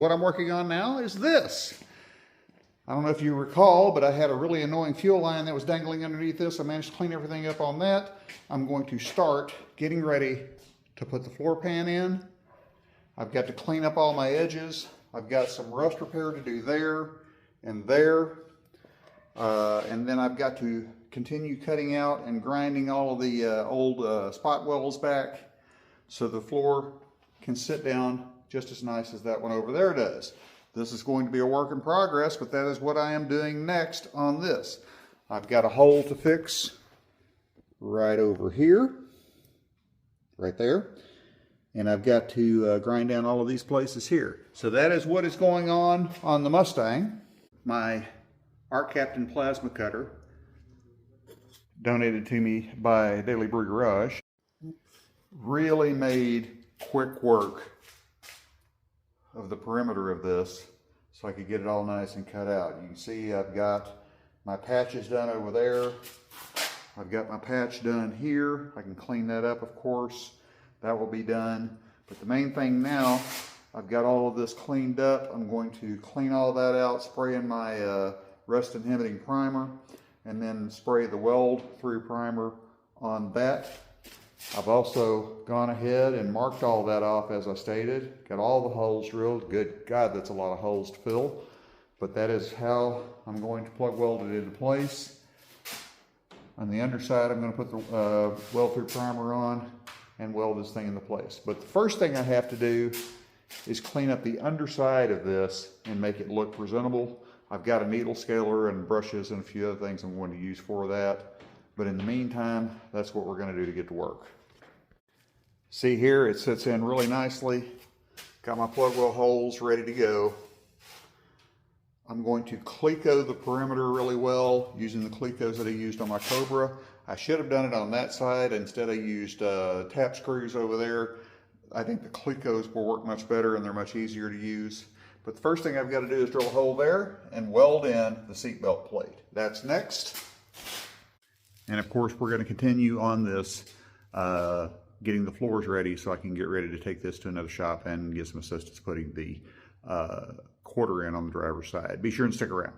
What I'm working on now is this. I don't know if you recall, but I had a really annoying fuel line that was dangling underneath this. I managed to clean everything up on that. I'm going to start getting ready to put the floor pan in. I've got to clean up all my edges. I've got some rust repair to do there and there. And then I've got to continue cutting out and grinding all of the old spot welds back so the floor can sit down just as nice as that one over there does. This is going to be a work in progress, but that is what I am doing next on this. I've got a hole to fix right over here, right there. And I've got to grind down all of these places here. So that is what is going on the Mustang. My Art Captain plasma cutter, donated to me by Daily Brew Garage, really made quick work of the perimeter of this so I could get it all nice and cut out. You can see I've got my patches done over there. I've got my patch done here. I can clean that up, of course. That will be done. But the main thing now, I've got all of this cleaned up. I'm going to clean all that out, spray in my rust inhibiting primer, and then spray the weld through primer on that. I've also gone ahead and marked all that off as I stated. Got all the holes drilled. Good God, that's a lot of holes to fill. But that is how I'm going to plug weld it into place. On the underside, I'm going to put the weld through primer on and weld this thing into place. But the first thing I have to do is clean up the underside of this and make it look presentable. I've got a needle scaler and brushes and a few other things I'm going to use for that. But in the meantime, that's what we're going to do to get to work. See here, it sits in really nicely. Got my plug well holes ready to go. I'm going to cleco the perimeter really well using the clecos that I used on my Cobra. I should have done it on that side. Instead I used tap screws over there. I think the clecos will work much better and they're much easier to use. But the first thing I've got to do is drill a hole there and weld in the seatbelt plate. That's next. And of course, we're going to continue on this, getting the floors ready so I can get ready to take this to another shop and get some assistance putting the quarter in on the driver's side. Be sure and stick around.